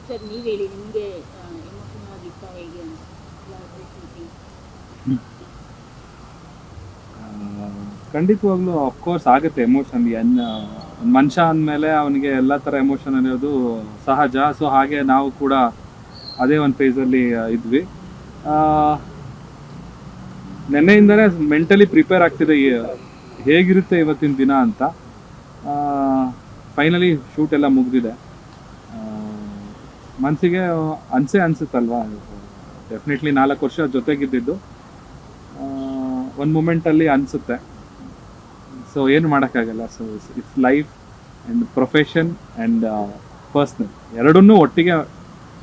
Sir ನೀವು ಹೇಳಿ ನಿಮಗೆ ಎಮೋಷನಲ್ ಆಗಿತ್ತಾ ಹೇಗೆ ಅಂತ ಶೂಟಿಂಗ್? ಖಂಡಿತವಾಗ್ಲೂ ಅಫ್ಕೋರ್ಸ್ ಆಗುತ್ತೆ ಎಮೋಷನ್. ಮನುಷ್ಯ ಅಂದಮೇಲೆ ಅವನಿಗೆ ಎಲ್ಲ ಥರ ಎಮೋಷನ್ ಅನ್ನೋದು ಸಹಜ. ಸೊ ಹಾಗೆ ನಾವು ಕೂಡ ಅದೇ ಒಂದು ಫೇಸಲ್ಲಿ ಇದ್ವಿ. ನೆನ್ನೆಯಿಂದನೇ ಮೆಂಟಲಿ ಪ್ರಿಪೇರ್ ಆಗ್ತಿದೆ ಹೇಗಿರುತ್ತೆ ಇವತ್ತಿನ ದಿನ ಅಂತ. ಫೈನಲಿ ಶೂಟ್ ಎಲ್ಲ ಮುಗಿದಿದೆ. ಮನಸ್ಸಿಗೆ ಅನ್ಸುತ್ತಲ್ವಾ, ಡೆಫಿನೆಟ್ಲಿ 4 ವರ್ಷ ಜೊತೆಗಿದ್ದಿದ್ದು ಒಂದು ಮೂಮೆಂಟಲ್ಲಿ ಅನಿಸುತ್ತೆ. ಸೊ ಏನು ಮಾಡೋಕ್ಕಾಗಲ್ಲ. So it's life and profession and personal ಎರಡನ್ನೂ ಒಟ್ಟಿಗೆ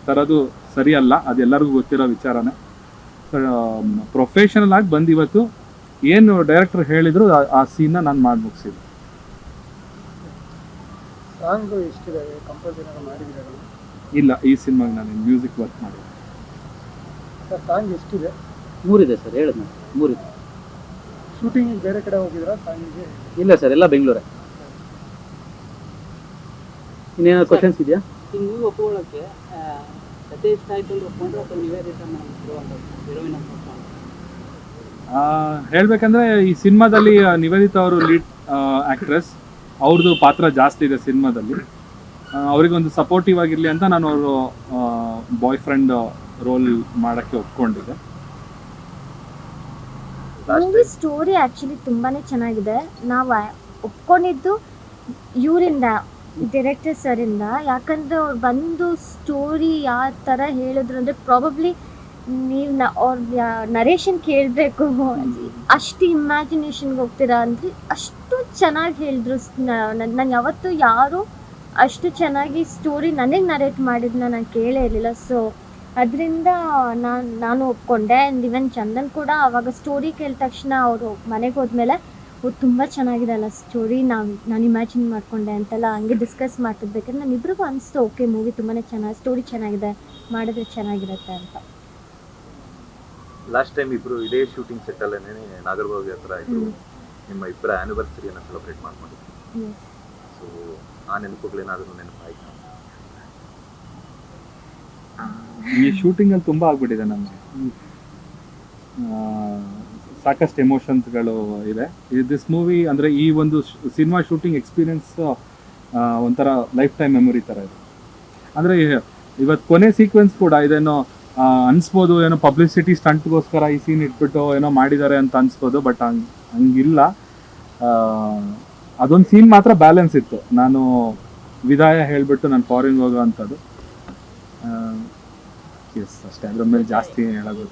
ತರೋದು ಸರಿ ಅಲ್ಲ, ಅದೆಲ್ಲರಿಗೂ ಗೊತ್ತಿರೋ ವಿಚಾರನೇ. ಸೊ ಪ್ರೊಫೆಷನಲ್ ಆಗಿ ಬಂದು ಇವತ್ತು ಏನು ಡೈರೆಕ್ಟರ್ ಹೇಳಿದ್ರು ಆ ಸೀನ್ನ ನಾನು ಮಾಡಿ ಮುಗಿಸಿದ್ದೆ. ಸಾಂಗ್ ಎಷ್ಟಿದ್ದಾವೆ, ಕಂಪೋಸರ್ ಮಾಡಿದ್ದೀರಾ? ಇಲ್ಲ, ಈ ಸಿನಿಮಾಗೆ ನಾನು ಮ್ಯೂಸಿಕ್ ವರ್ಕ್ ಮಾಡಿದೆ. ಸರ್ ಸಾಂಗ್ ಎಷ್ಟಿದೆ? 3 ಇದೆ ಸರ್, ಹೇಳಿದ್ನ 3 ಇದೆ. ಶೂಟಿಂಗ್ ಬೇರೆ ಕಡೆ ಹೋಗಿದ್ರಾ ಸಾಂಗಿಗೆ? ಇಲ್ಲ ಸರ್, ಎಲ್ಲ ಬೆಂಗಳೂರೇ. ಇನ್ನೇನಾದ್ರು ಕ್ವಶನ್ಸ್ ಇದೆಯಾ? ಈ ಮೂವಿ ಒಪ್ಕೊಳ್ಳೋಕ್ಕೆ ಸತೀಶ್ ಸಾಯಿಲ್ ಒಪ್ಕೊಂಡ್ರೆ ಅಥವಾ ನಿವೇದಿತಾ ಹೀರೋಯಿನ್ ಅಂತ ಹೇಳ್ಬೇಕಂದ್ರೆ ಈ ಸಿನಿಮಾದಲ್ಲಿ ನಿವೇದಿತಾ ಅವರು ಲೀಡ್ ಆ್ಯಕ್ಟ್ರೆಸ್. ಅವ್ರದ್ದು ಪಾತ್ರ ಜಾಸ್ತಿ ಇದೆ ಸಿನಿಮಾದಲ್ಲಿ. ಅವರಿಗೊಂದು ಸಪೋರ್ಟಿವ್ ಆಗಿರಲಿ ಅಂತ ನಾನು ಅವರು ಬಾಯ್ ಫ್ರೆಂಡ್ ರೋಲ್ ಮಾಡೋಕ್ಕೆ ಒಪ್ಕೊಂಡಿದ್ದೆ. ಮೂವಿ ಸ್ಟೋರಿ ಆ್ಯಕ್ಚುಲಿ ತುಂಬಾ ಚೆನ್ನಾಗಿದೆ. ನಾವು ಒಪ್ಕೊಂಡಿದ್ದು ಇವರಿಂದ, ಡೈರೆಕ್ಟರ್ ಸರಿಂದ. ಯಾಕಂದರೆ ಅವ್ರು ಬಂದು ಸ್ಟೋರಿ ಯಾವ ಥರ ಹೇಳಿದ್ರು ಅಂದರೆ ಪ್ರಾಬಬ್ಲಿ ನೀವು ಅವ್ರ ನರೇಷನ್ ಕೇಳಬೇಕು, ಅಷ್ಟು ಇಮ್ಯಾಜಿನೇಷನ್ಗೆ ಹೋಗ್ತೀರಾ ಅಂದರೆ ಅಷ್ಟು ಚೆನ್ನಾಗಿ ಹೇಳಿದ್ರು. ನಾನು ಯಾವತ್ತೂ ಯಾರು ಅಷ್ಟು ಚೆನ್ನಾಗಿ ಸ್ಟೋರಿ ನನಗೆ ನರೇಟ್ ಮಾಡಿದ್ನ ನಾನು ಕೇಳೇ ಇರಲಿಲ್ಲ. ಸೊ ಅದರಿಂದ ನಾನು ಒಪ್ಕೊಂಡೆ. ಆ್ಯಂಡ್ ಇವನ್ ಚಂದನ್ ಕೂಡ ಆವಾಗ ಸ್ಟೋರಿ ಕೇಳಿದ ತಕ್ಷಣ ಅವರು ಮನೆಗೆ ಹೋದ್ಮೇಲೆ ತುಂಬ ಚೆನ್ನಾಗಿದೆ ಅಲ್ಲ ಸ್ಟೋರಿ, ನಾನು ಇಮ್ಯಾಜಿನ್ ಮಾಡಿಕೊಂಡೆ ಅಂತೆಲ್ಲ ಹಂಗೆ ಡಿಸ್ಕಸ್ ಮಾಡ್ತಿರ್ಬೇಕಾದ್ರೆ ನಾನು ಇಬ್ರಿಗೂ ಅನಿಸ್ತು ಓಕೆ ಮೂವಿ ತುಂಬಾ ಚೆನ್ನಾಗಿ, ಸ್ಟೋರಿ ಚೆನ್ನಾಗಿದೆ, ಮಾಡಿದ್ರೆ ಚೆನ್ನಾಗಿರುತ್ತೆ ಅಂತ. ಲಾಸ್ಟ್ ಟೈಮ್ ಇಬ್ರು ಇದೇ ಶೂಟಿಂಗ್ ಸೆಟ್ ಅಲ್ಲೇನೆ ನಾಗರಬಾವಿ ಹತ್ರ ಇದ್ರು, ನಿಮ್ಮ ಇಬ್ಬರ ಆ್ಯನಿವರ್ಸರಿಯನ್ನು ಸೆಲೆಬ್ರೇಟ್ ಮಾಡ್ಕೊಂಡಿದ್ವಿ. ಸೊ ಆ ನೆನಪುಗಳೇನಾದರೂ ನೆನಪಾಯ್ತು? ಈ ಶೂಟಿಂಗಲ್ಲಿ ತುಂಬ ಆಗ್ಬಿಟ್ಟಿದೆ ನಮಗೆ. ಸಾಕಷ್ಟು ಎಮೋಷನ್ಸ್ಗಳು ಇದೆ. ದಿಸ್ ಮೂವಿ ಅಂದರೆ ಈ ಒಂದು ಸಿನಿಮಾ ಶೂಟಿಂಗ್ ಎಕ್ಸ್ಪೀರಿಯನ್ಸ್ ಒಂಥರ ಲೈಫ್ ಟೈಮ್ ಮೆಮೊರಿ ಥರ ಇದೆ. ಅಂದರೆ ಇವತ್ತು ಕೊನೆ ಸೀಕ್ವೆನ್ಸ್ ಕೂಡ ಇದೇನೋ ಅನಿಸ್ಬೋದು, ಏನೋ ಪಬ್ಲಿಸಿಟಿ ಸ್ಟಂಟ್ಗೋಸ್ಕರ ಈ ಸೀನ್ ಇಟ್ಬಿಟ್ಟು ಏನೋ ಮಾಡಿದ್ದಾರೆ ಅಂತ ಅನಿಸ್ಬೋದು. ಬಟ್ ಹಂಗಿಲ್ಲ. ಅದೊಂದು ಸೀನ್ ಮಾತ್ರ ಬ್ಯಾಲೆನ್ಸ್ ಇತ್ತು. ನಾನು ವಿದಾಯ ಹೇಳಿಬಿಟ್ಟು ನಾನು ಫಾರಿನ್ಗೆ ಹೋಗೋ ಅಂಥದ್ದು. ಎಸ್ ಅಷ್ಟೇ, ಅದ್ರ ಮೇಲೆ ಜಾಸ್ತಿ ಹೇಳೋದು.